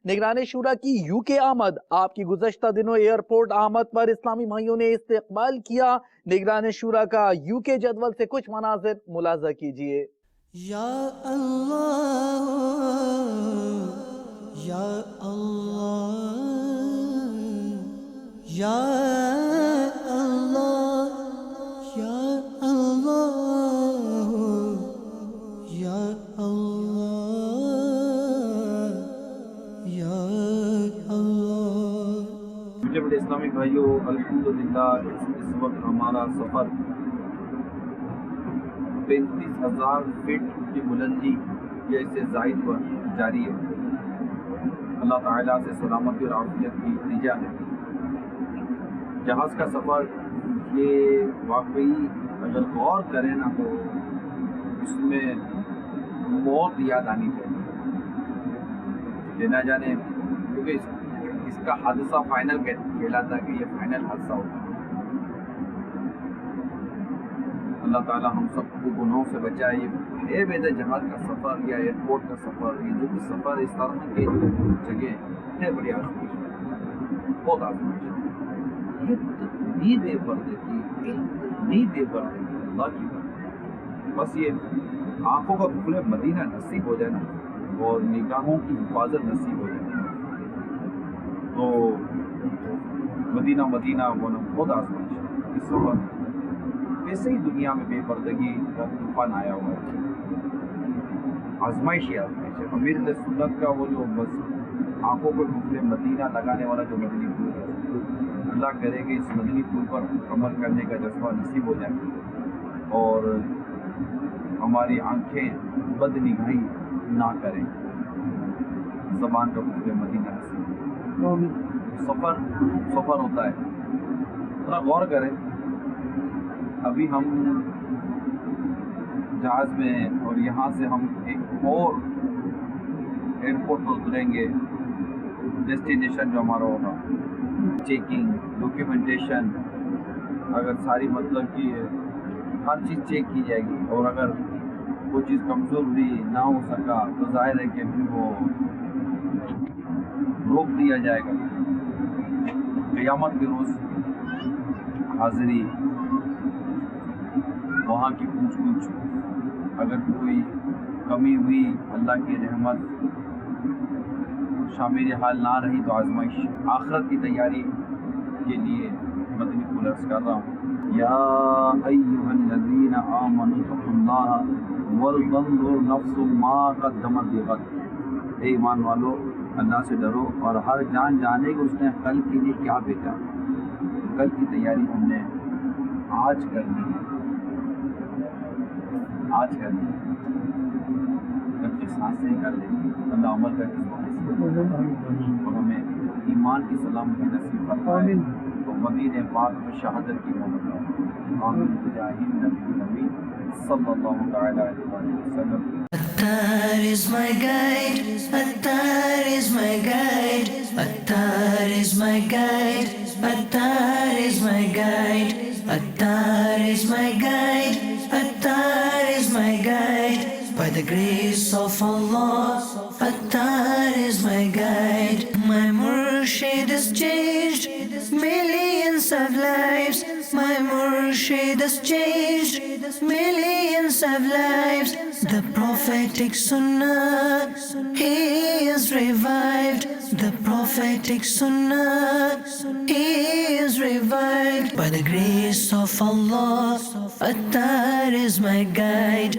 نگران شورا کی یو کے آمد. آپ کی گزشتہ دنوں ایئرپورٹ آمد پر اسلامی بھائیوں نے استقبال کیا. نگران شورا کا یو کے جدول سے کچھ مناظر ملاحظہ کیجیے. یا اللہ یا اللہ یا اللہ یا اللہ یا اللہ یا اللہ. میٹھے بڑے اسلامک بھائیوں، الحمدللہ اس وقت ہمارا سفر 35,000 فٹ کی بلندی یا اس سے زائد پر جاری ہے. اللہ تعالیٰ سے سلامتی اور عافیت کی التجا ہے. جہاز کا سفر یہ واقعی اگر غور کریں نا تو اس میں موت یاد آنی چاہیے کہ نہ جانے، کیونکہ اس کا حادثہ فائنل کہلاتا ہے کہ یہ فائنل حادثہ ہوتا ہے. اللہ تعالیٰ ہم سب کو گناہوں سے بچائے. یہ بے جہاز کا سفر یا ایئرپورٹ کا سفر، یہ جو بھی سفر اس طرح کے جگہ ہے بڑی آزمائش ہے، بہت آزمائش ہے. اتنی بے پردے کی اللہ کی بات. بس یہ آنکھوں کا کھلے مدینہ نصیب ہو جائے نا اور نگاہوں کی حفاظت نصیب ہو جائے تو مدینہ ہونا بہت آزمائش ہے. اس سفر ایسے ہی دنیا میں بے پردگی کا طوفان آیا ہوا ہے. آزمائش ہے. امیر سنت کا وہ جو بس آنکھوں کو ڈھونڈے مدینہ لگانے والا جو مدنی پھول ہے، اللہ کرے کہ اس مدنی پھول پر عمل کرنے کا جذبہ نصیب ہو جائے اور ہماری آنکھیں بد نگاہی نہ کریں. زبان کا ڈھونڈے مدینہ نصیب ہو. سفر ہوتا ہے، ذرا غور کریں. ابھی ہم جہاز میں ہیں اور یہاں سے ہم ایک اور ایئرپورٹ پر اتریں گے. ڈیسٹینیشن جو ہمارا ہوگا، چیکنگ، ڈاکیومنٹیشن، اگر ساری مطلب کہ ہر چیز چیک کی جائے گی اور اگر کوئی چیز کمزور ہوئی نہ ہو سکا تو ظاہر ہے کہ پھر وہ روک دیا جائے گا. قیامت کے روز حاضری، وہاں کی پوچھ گچھ، اگر کوئی کمی ہوئی اللہ کی رحمت شامل حال نہ رہی تو آزمائش. آخرت کی تیاری کے لیے مدنی پھول عرض کر رہا ہوں. یا ایھا الذین آمنوا اتقوا اللہ ولتنظر نفس ما قدمت لغد. اے ایمان والو، اللہ سے ڈرو اور ہر جان جانے کہ اس نے کل کے لیے کیا بھیجا. کل کی تیاری ہم نے آج کرنی ہے. کل کی سانسیں کر لیں. اللہ عمل کا اور ہمیں ایمان کی سلامتی نصیب فرمائے اور مدینہ پاک میں شہادت کی محبت. آمین بجاہ النبی صلی اللہ تعالی علیہ وسلم. Attar is my guide, Attar is my guide, Attar is my guide, Attar is my guide, Attar is my guide, Attar is my guide. By the grace of Allah, Attar is my guide. My Murshid has changed millions of lives. My Murshid has changed millions of lives. The prophetic sunnah, he is revived. The prophetic sunnah, he is revived. By the grace of Allah, Attar is my guide.